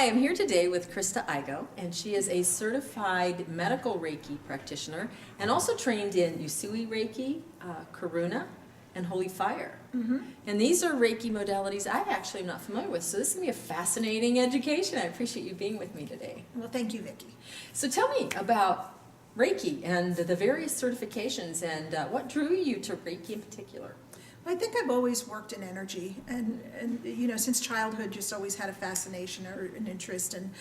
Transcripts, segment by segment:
Hi, I'm here today with Krista Igoe, and she is a certified medical Reiki practitioner and also trained in Usui Reiki, Karuna, and Holy Fire. And these are Reiki modalities I actually am not familiar with, so this is going to be a fascinating education. I appreciate you being with me today. Well, thank you, Vicki. So tell me about Reiki and the various certifications and what drew you to Reiki in particular. I think I've always worked in energy, and you know, since childhood, just always had a fascination or an interest. And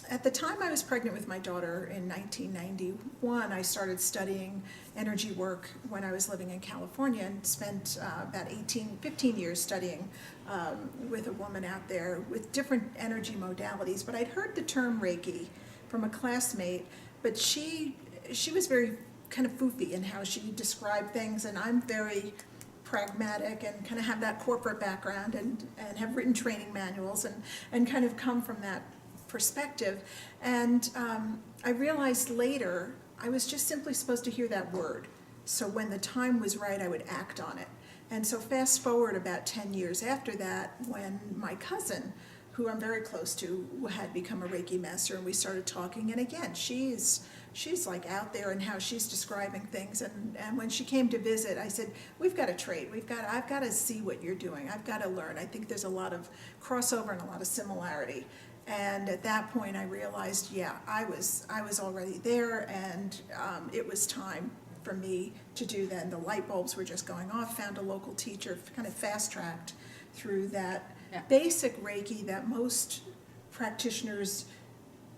at the time I was pregnant with my daughter in 1991, I started studying energy work when I was living in California, and spent about 15 years studying with a woman out there with different energy modalities. But I'd heard the term Reiki from a classmate, but she was very kind of foofy in how she described things, and I'm very pragmatic and kind of have that corporate background and have written training manuals and kind of come from that perspective. And I realized later I was just simply supposed to hear that word. So when the time was right, I would act on it. And so fast forward about 10 years after that, when my cousin, who I'm very close to, had become a Reiki master, and we started talking. And again, she's like out there and how she's describing things. And when she came to visit, I said, we've got to trade. I've got to see what you're doing. I've got to learn. I think there's a lot of crossover and a lot of similarity. And at that point, I realized, yeah, I was already there, and it was time for me to do that. And the light bulbs were just going off. Found a local teacher, kind of fast-tracked through that basic Reiki that most practitioners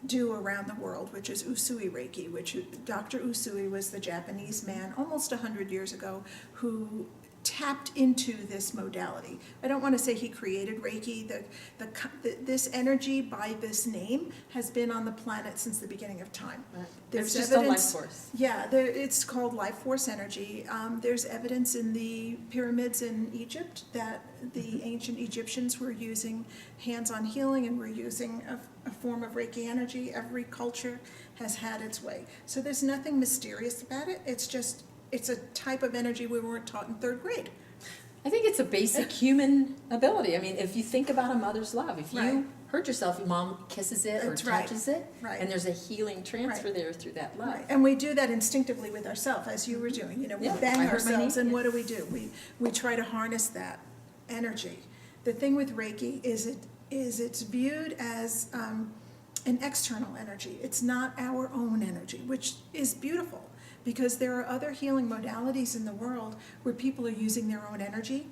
do around the world, which is Usui Reiki, which Dr. Usui was the Japanese man almost 100 years ago who tapped into this modality. I don't want to say he created Reiki. This energy by this name has been on the planet since the beginning of time. Right. There's just evidence, a life force. Yeah, it's called life force energy. There's evidence in the pyramids in Egypt that the ancient Egyptians were using hands-on healing and were using a form of Reiki energy. Every culture has had its way. So there's nothing mysterious about it. It's a type of energy we weren't taught in third grade. I think it's a basic human ability. I mean, if you think about a mother's love, if Right. you hurt yourself, your mom kisses it or That's right. touches it, Right. and there's a healing transfer Right. there through that love. Right. And we do that instinctively with ourselves, as you were doing. You know, we Yeah, bang I hurt my ourselves, knee. and Yeah. what do? We try to harness that energy. The thing with Reiki is it's viewed as an external energy. It's not our own energy, which is beautiful, because there are other healing modalities in the world where people are using their own energy,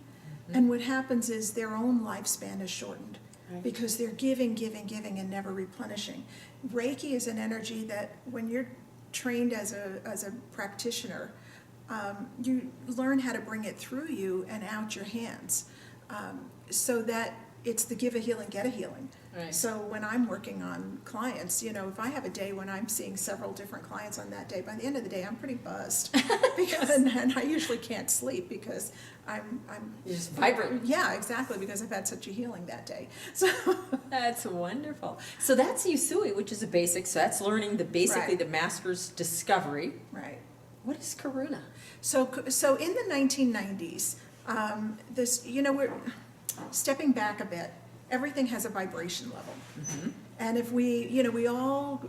and what happens is their own lifespan is shortened. Right. Because they're giving, and never replenishing. Reiki is an energy that when you're trained as a practitioner, you learn how to bring it through you and out your hands, so that it's the give a healing, get a healing. Right. So when I'm working on clients, you know, if I have a day when I'm seeing several different clients on that day, by the end of the day, I'm pretty buzzed. and I usually can't sleep because I'm You're just vibrant. Yeah, exactly, because I've had such a healing that day. So That's wonderful. So that's Usui, which is a basic. So that's learning basically Right. the master's discovery. right. What is Karuna? So in the 1990s, this, you know, we're stepping back a bit. Everything has a vibration level. And if we all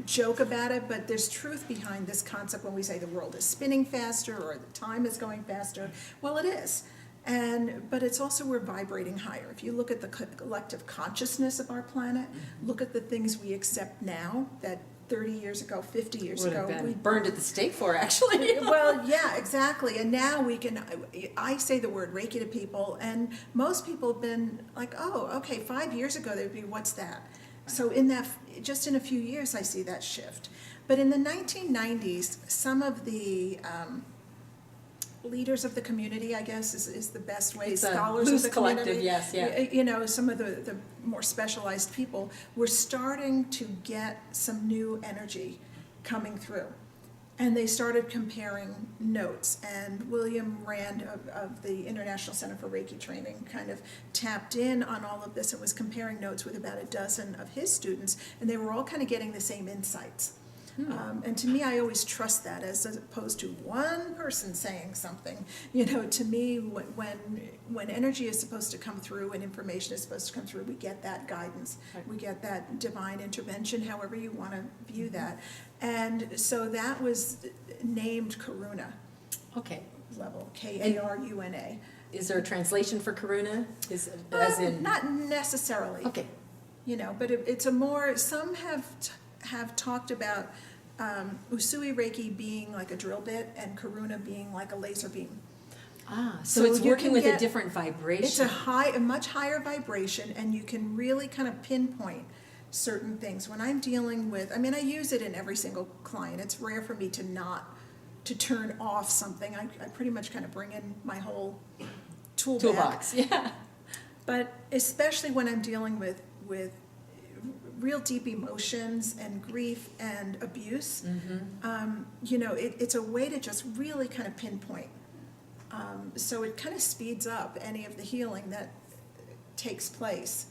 joke about it, but there's truth behind this concept when we say the world is spinning faster or the time is going faster. Well, it is. But it's also we're vibrating higher. If you look at the collective consciousness of our planet, look at the things we accept now that 30 years ago, 50 years Would ago, have we been burned at the stake for, actually. well, yeah, exactly. And now I say the word Reiki to people, and most people have been like, oh, okay, 5 years ago they'd be, what's that? So just in a few years, I see that shift. But in the 1990s, some of the leaders of the community, I guess, is the best way. It's a Scholars loose of the collective, community, yes, yeah. You know, some of the more specialized people were starting to get some new energy coming through. And they started comparing notes, and William Rand of the International Center for Reiki Training kind of tapped in on all of this and was comparing notes with about a dozen of his students, and they were all kind of getting the same insights. And to me, I always trust that as opposed to one person saying something. To me, when energy is supposed to come through and information is supposed to come through, we get that guidance. Right. We get that divine intervention, however you want to view that. And so that was named Karuna Okay. level, Karuna. Is there a translation for Karuna? As in? Not necessarily. Okay. But it's a more, some have talked about Usui Reiki being like a drill bit and Karuna being like a laser beam. So it's you working can with a get- different vibration. It's a much higher vibration, and you can really kind of pinpoint certain things. When I'm dealing with, I use it in every single client. It's rare for me to turn off something. I pretty much kind of bring in my whole toolbox. Yeah. But especially when I'm dealing with real deep emotions and grief and abuse, it's a way to just really kind of pinpoint. So it kind of speeds up any of the healing that takes place.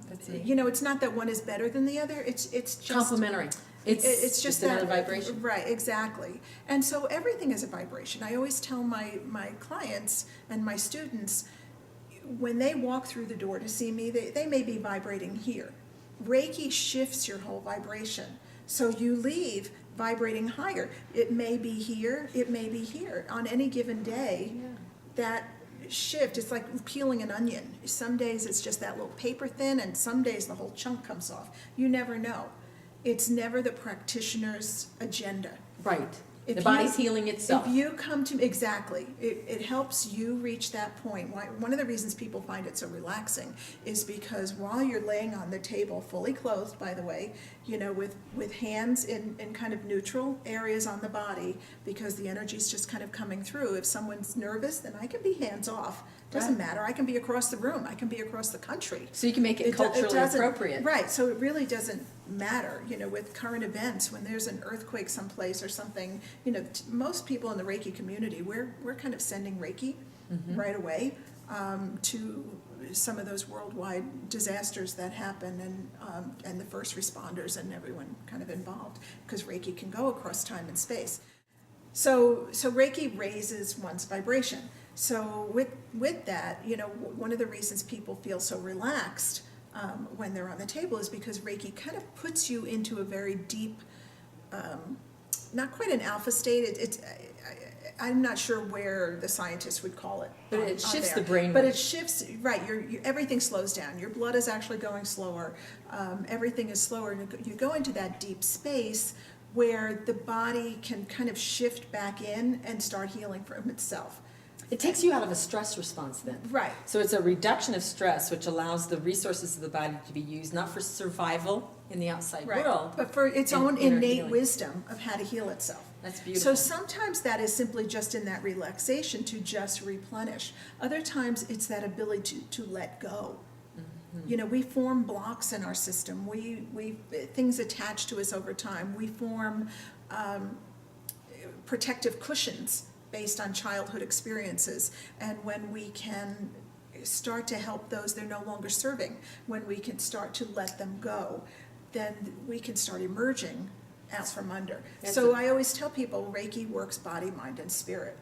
That's neat. It's not that one is better than the other. It's just Complementary. It's just that another vibration. Right, exactly. And so everything is a vibration. I always tell my clients and my students, when they walk through the door to see me, they may be vibrating here. Reiki shifts your whole vibration. So you leave vibrating higher. It may be here, it may be here. On any given day, that shift, it's like peeling an onion. Some days it's just that little paper thin, and some days the whole chunk comes off. You never know. It's never the practitioner's agenda. Right. If The you- body's healing itself. If you come to, exactly, it helps you reach that point. One of the reasons people find it so relaxing is because while you're laying on the table, fully clothed, by the way, with hands in kind of neutral areas on the body, because the energy's just kind of coming through. If someone's nervous, then I can be hands off. Doesn't Right. matter. I can be across the room. I can be across the country. So you can make it culturally doesn't- appropriate. Right, so it really doesn't matter, with current events, when there's an earthquake someplace or something, most people in the Reiki community, we're kind of sending Reiki right away to some of those worldwide disasters that happen, and the first responders and everyone kind of involved, because Reiki can go across time and space. So Reiki raises one's vibration. So with that, one of the reasons people feel so relaxed when they're on the table is because Reiki kind of puts you into a very deep, not quite an alpha state. I'm not sure where the scientists would call it. But it shifts the brain But wave. it shifts, right, everything slows down. Your blood is actually going slower. Everything is slower. And you go into that deep space where the body can kind of shift back in and start healing from itself. It takes you out of a stress response then. Right. So it's a reduction of stress, which allows the resources of the body to be used, not for survival in the outside Right, world. but for its and own inner innate healing. wisdom of how to heal itself. That's beautiful. So sometimes that is simply just in that relaxation to just replenish. Other times it's that ability to let go. We form blocks in our system. We things attach to us over time. We form protective cushions based on childhood experiences. And when we can start to help those they're no longer serving, when we can start to let them go, then we can start emerging out from under. So I always tell people Reiki works body, mind, and spirit,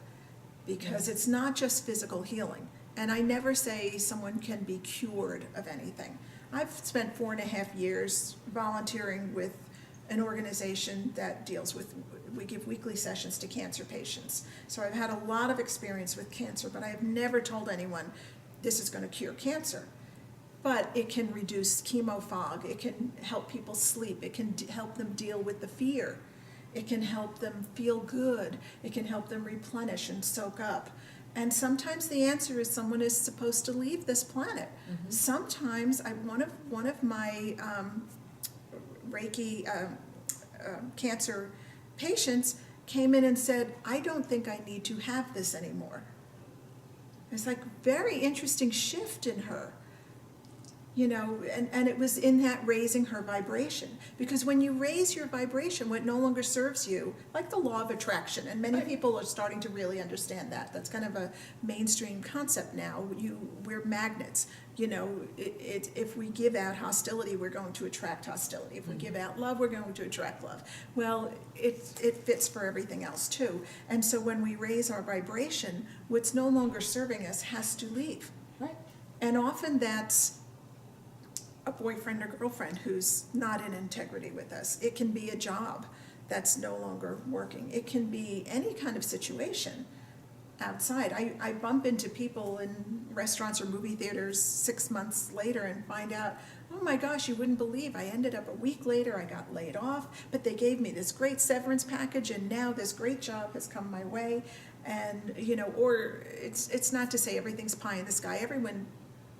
because it's not just physical healing. And I never say someone can be cured of anything. I've spent 4.5 years volunteering with an organization that deals with, we give weekly sessions to cancer patients. So I've had a lot of experience with cancer, but I have never told anyone this is going to cure cancer. But it can reduce chemo fog. It can help people sleep. It can help them deal with the fear. It can help them feel good. It can help them replenish and soak up. And sometimes the answer is someone is supposed to leave this planet. Sometimes one of my Reiki cancer patients came in and said, I don't think I need to have this anymore. It's like very interesting shift in her. and it was in that raising her vibration. Because when you raise your vibration, what no longer serves you, like the law of attraction, and many people are starting to really understand that. That's kind of a mainstream concept now. We're magnets. If we give out hostility, we're going to attract hostility. If we give out love, we're going to attract love. Well, it fits for everything else too. And so when we raise our vibration, what's no longer serving us has to leave. Right. And often that's a boyfriend or girlfriend who's not in integrity with us. It can be a job that's no longer working. It can be any kind of situation outside. I bump into people in restaurants or movie theaters 6 months later and find out, oh my gosh, you wouldn't believe I ended up a week later, I got laid off, but they gave me this great severance package and now this great job has come my way. And, or it's not to say everything's pie in the sky. Everyone,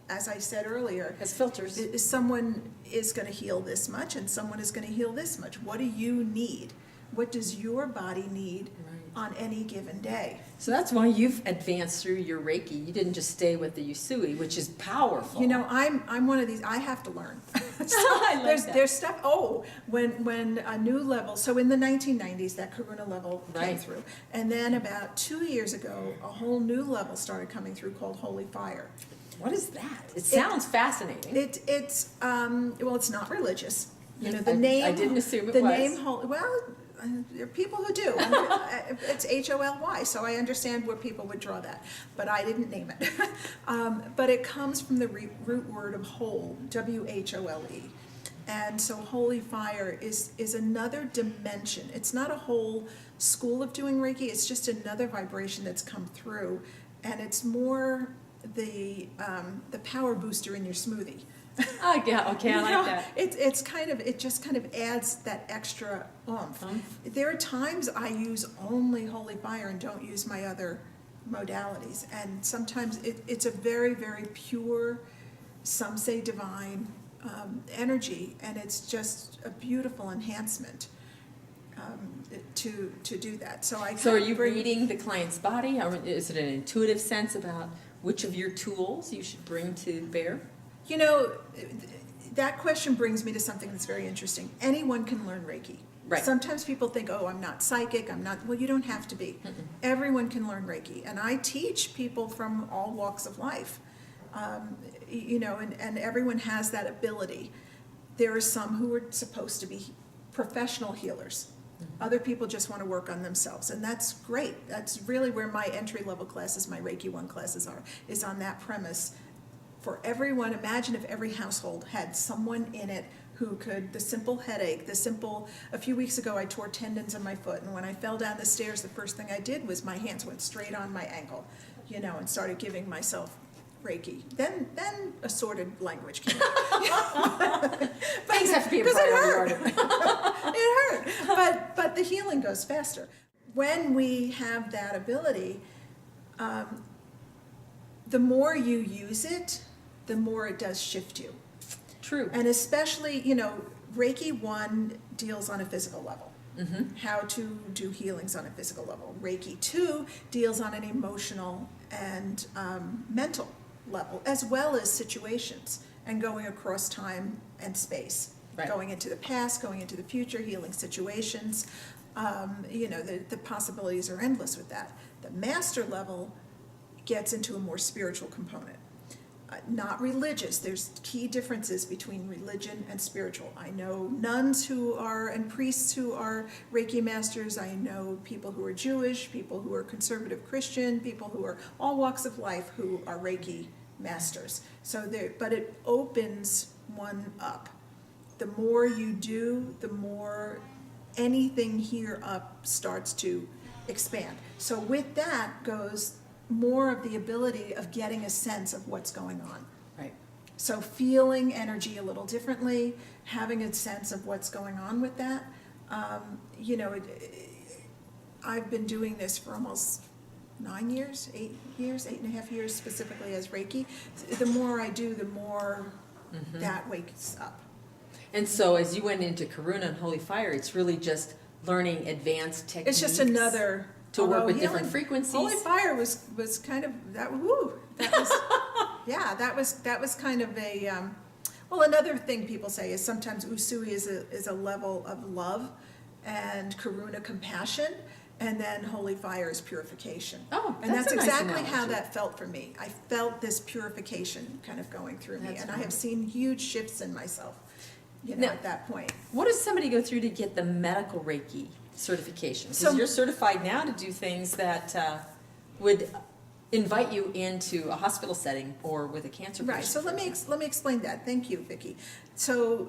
as I said earlier, Has filters. someone is going to heal this much and someone is going to heal this much. What do you need? What does your body need on any given day? So that's why you've advanced through your Reiki. You didn't just stay with the Usui, which is powerful. I'm one of these, I have to learn. I like that. There's stuff, when a new level, so in the 1990s, that Karuna level came Right. through. And then about 2 years ago, a whole new level started coming through called Holy Fire. What is that? It sounds fascinating. It's not religious. The I name. didn't assume it the was. name Holy. Well, there are people who do. It's HOLY, so I understand where people would draw that, but I didn't name it. But it comes from the root word of whole, WHOLE. And so Holy Fire is another dimension. It's not a whole school of doing Reiki. It's just another vibration that's come through, and it's more the power booster in your smoothie. Oh, yeah, okay, I like that. It just kind of adds that extra oomph. There are times I use only Holy Fire and don't use my other modalities, and sometimes it's a very, very pure, some say divine energy, and it's just a beautiful enhancement to do that. So are you reading the client's body? Or is it an intuitive sense about which of your tools you should bring to bear? That question brings me to something that's very interesting. Anyone can learn Reiki. Right. Sometimes people think, oh, I'm not psychic, well, you don't have to be. Everyone can learn Reiki. And I teach people from all walks of life, and everyone has that ability. There are some who are supposed to be professional healers. Other people just want to work on themselves, and that's great. That's really where my entry-level classes, my Reiki 1 classes is on that premise. For everyone, imagine if every household had someone in it who could, the simple headache, a few weeks ago I tore tendons in my foot, and when I fell down the stairs, the first thing I did was my hands went straight on my ankle, and started giving myself Reiki. Then assorted language came out. Things have to be a priority. It hurt, but the healing goes faster. When we have that ability, the more you use it, the more it does shift you. True. And especially, Reiki 1 deals on a physical level. How to do healings on a physical level. Reiki 2 deals on an emotional and mental level, as well as situations, and going across time and space. Right. Going into the past, going into the future, healing situations. The possibilities are endless with that. The master level gets into a more spiritual component. Not religious. There's key differences between religion and spiritual. I know nuns and priests who are Reiki masters. I know people who are Jewish, people who are conservative Christian, people who are all walks of life who are Reiki masters. But it opens one up. The more you do, the more anything here up starts to expand. So with that goes more of the ability of getting a sense of what's going on. Right. So feeling energy a little differently, having a sense of what's going on with that. I've been doing this for almost 9 years, 8 and a half years specifically as Reiki. The more I do, the more that wakes up. And so as you went into Karuna and Holy Fire, it's really just learning advanced techniques. It's just another to work with different frequencies. Holy Fire was kind of that. Woo! That was yeah. That was kind of a Well, another thing people say is sometimes Usui is a level of love, and Karuna compassion, and then holy fire is purification. Oh, And that's that's a nice exactly how analogy. that felt for me. I felt this purification kind of going through me, That's and I have wonderful. seen huge shifts in myself, Now- at that point. What does somebody go through to get the medical Reiki certification? So- Because you're certified now to do things that would invite you into a hospital setting or with a cancer patient. Right, so for let me example. explain that. Thank you, Vicki. So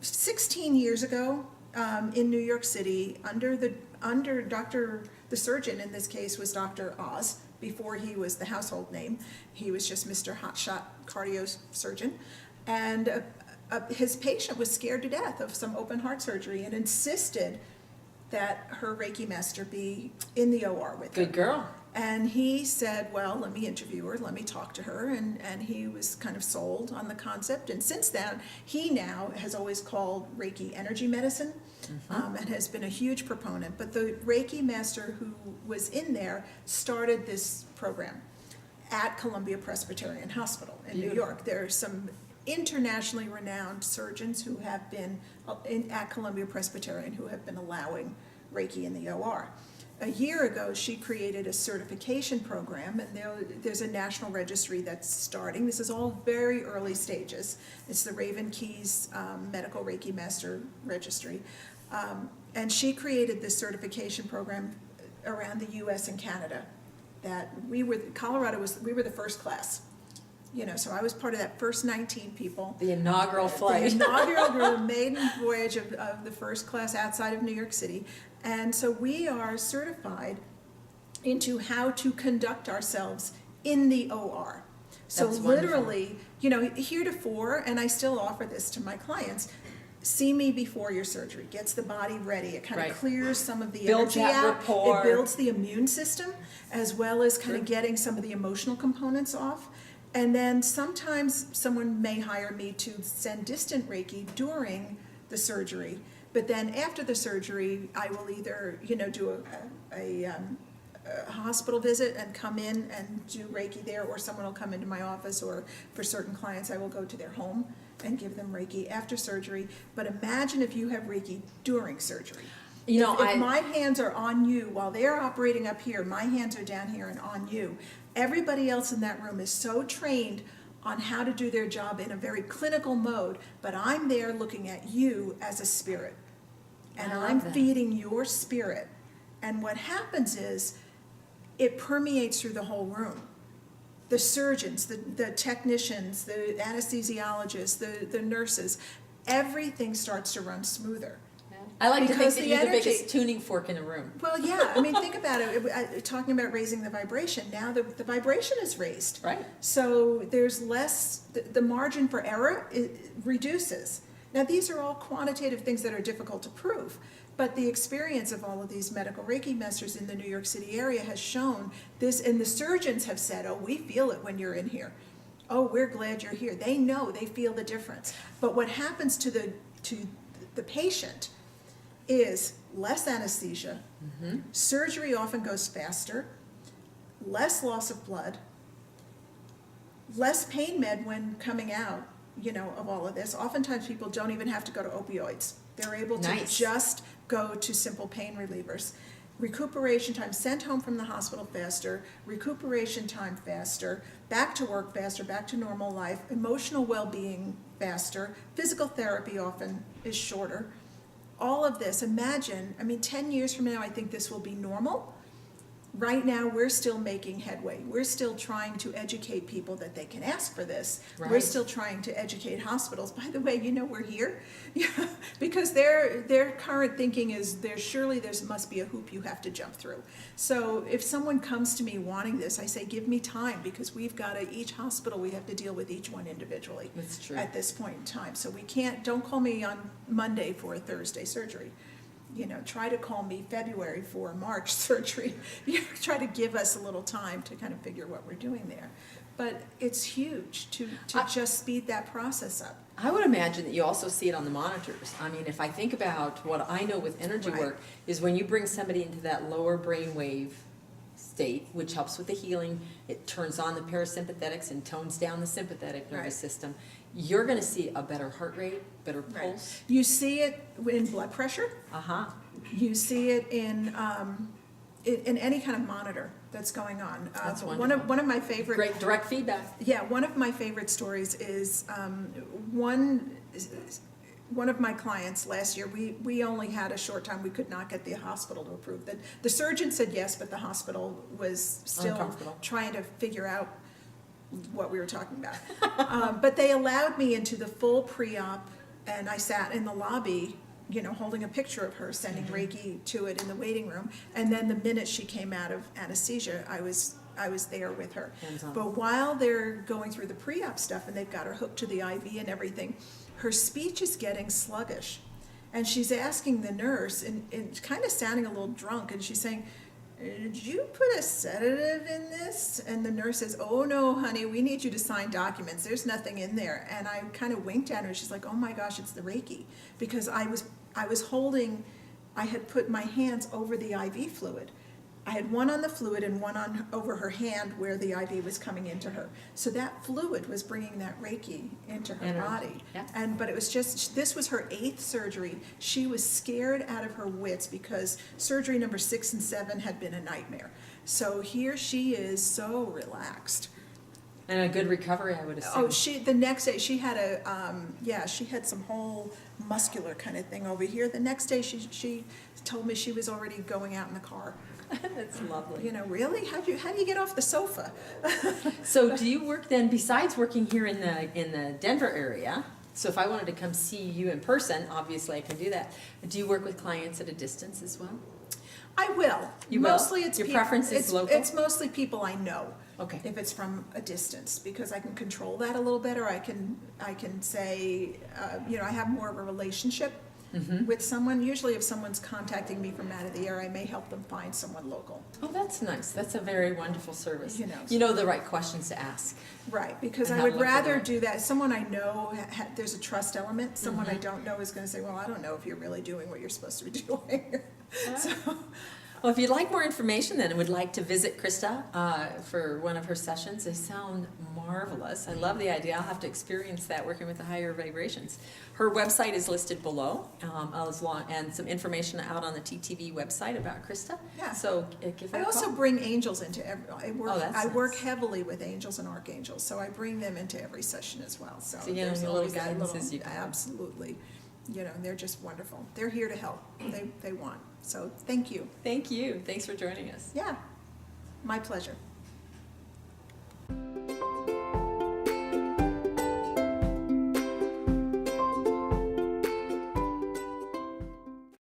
16 years ago, in New York City, under the surgeon in this case was Dr. Oz. Before he was the household name, he was just Mr. Hotshot cardio surgeon. And his patient was scared to death of some open heart surgery and insisted that her Reiki master be in the OR with her. Good girl. And he said, well, let me interview her, let me talk to her, and he was kind of sold on the concept. And since then, he now has always called Reiki energy medicine, and has been a huge proponent. But the Reiki master who was in there started this program at Columbia Presbyterian Hospital in New Beautiful. York. There are some internationally renowned surgeons who have been at Columbia Presbyterian who have been allowing Reiki in the OR. A year ago, she created a certification program, and there's a national registry that's starting. This is all very early stages. It's the Raven Keys Medical Reiki Master Registry. And she created this certification program around the US and Canada. That we were the first class. So I was part of that first 19 people. The inaugural flight. The inaugural maiden voyage of the first class outside of New York City. And so we are certified into how to conduct ourselves in the OR. So That's wonderful. literally, heretofore, and I still offer this to my clients, see me before your surgery. Gets the body ready. It kind of Right. clears some of the Builds energy that out. rapport. It builds the immune system, as well as kind Sure. of getting some of the emotional components off. And then sometimes someone may hire me to send distant Reiki during the surgery. But then after the surgery, I will either, do a hospital visit and come in and do Reiki there, or someone will come into my office, or for certain clients, I will go to their home and give them Reiki after surgery. But imagine if you have Reiki during surgery. If my hands are on you while they're operating up here, my hands are down here and on you. Everybody else in that room is so trained on how to do their job in a very clinical mode, but I'm there looking at you as a spirit. And I love I'm that. feeding your spirit. And what happens is it permeates through the whole room. The surgeons, the technicians, the anesthesiologists, the nurses, everything starts to run smoother. I like to think Because that the you're the energy- biggest tuning fork in the room. Well, yeah, think about it. Talking about raising the vibration, now the vibration is raised. Right. So there's less, the margin for error reduces. Now, these are all quantitative things that are difficult to prove, but the experience of all of these medical Reiki masters in the New York City area has shown this, and the surgeons have said, oh, we feel it when you're in here. Oh, we're glad you're here. They know, they feel the difference. But what happens to the patient is less anesthesia, surgery often goes faster, less loss of blood, less pain med when coming out, of all of this. Oftentimes people don't even have to go to opioids. They're able to Nice. just go to simple pain relievers. Recuperation time, sent home from the hospital faster, recuperation time faster, back to work faster, back to normal life, emotional well-being faster, physical therapy often is shorter. All of this, imagine, 10 years from now, I think this will be normal. Right now, we're still making headway. We're still trying to educate people that they can ask for this. We're Right. still trying to educate hospitals. By the way, we're here. Because their current thinking is there must be a hoop you have to jump through. So if someone comes to me wanting this, I say, give me time, because each hospital, we have to deal with each one individually. That's true. At this point in time. So don't call me on Monday for a Thursday surgery. Try to call me February for March surgery. Try to give us a little time to kind of figure what we're doing there. But it's huge to just speed that process up. I would imagine that you also see it on the monitors. If I think about what I know with energy Right. work, is when you bring somebody into that lower brainwave state, which helps with the healing. It turns on the parasympathetics and tones down the sympathetic nervous Right. system. You're going to see a better heart rate, better Right. pulse. You see it in blood pressure. Uh-huh. You see it in any kind of monitor that's going on. That's one of my favorite. Great direct feedback. Yeah, one of my favorite stories is one of my clients last year. We only had a short time. We could not get the hospital to approve that. The surgeon said yes, but the hospital was still Uncomfortable. trying to figure out what we were talking about. But they allowed me into the full pre-op, and I sat in the lobby, holding a picture of her, sending Reiki to it in the waiting room. And then the minute she came out of anesthesia, I was there with her. Hands-on. But while they're going through the pre-op stuff and they've got her hooked to the IV and everything, her speech is getting sluggish. And she's asking the nurse, and kind of sounding a little drunk, and she's saying, "Did you put a sedative in this?" And the nurse says, "Oh no, honey, we need you to sign documents. There's nothing in there." And I kind of winked at her, and she's like, "Oh my gosh, it's the Reiki." Because I had put my hands over the IV fluid. I had one on the fluid and one over her hand where the IV was coming into her. So that fluid was bringing that Reiki into her body. Yeah. But it was this was her 8th surgery. She was scared out of her wits because surgery number 6 and 7 had been a nightmare. So here she is, so relaxed. And a good recovery, I would assume. Oh, the next day she had she had some whole muscular kind of thing over here. The next day she told me she was already going out in the car. That's lovely. Really? How do you get off the sofa? So do you work then, besides working here in the Denver area, so if I wanted to come see you in person, obviously I can do that. Do you work with clients at a distance as well? I will. You will? Mostly it's Your preference is local? It's mostly people I know. Okay. If it's from a distance, because I can control that a little better. I can say, I have more of a relationship with someone. Usually if someone's contacting me from out of the area, I may help them find someone local. Oh, that's nice. That's a very wonderful service. You know. You know the right questions to ask. Right, because And I how to would look for rather them. do that. Someone I know, there's a trust element. Someone I don't know is going to say, well, I don't know if you're really doing what you're supposed to be doing. So, Well, if you'd like more information then and would like to visit Krista for one of her sessions, they sound marvelous. I love the idea. I'll have to experience that working with the higher vibrations. Her website is listed below, and some information out on the TTV website about Krista. Yeah. So give her I a also call. bring angels into I work nice. heavily with angels and archangels, so I bring them into every session as well. So So, there's your little always that guidances you can. absolutely. They're just wonderful. They're here to help. They want. So thank you. Thank you. Thanks for joining us. Yeah, my pleasure.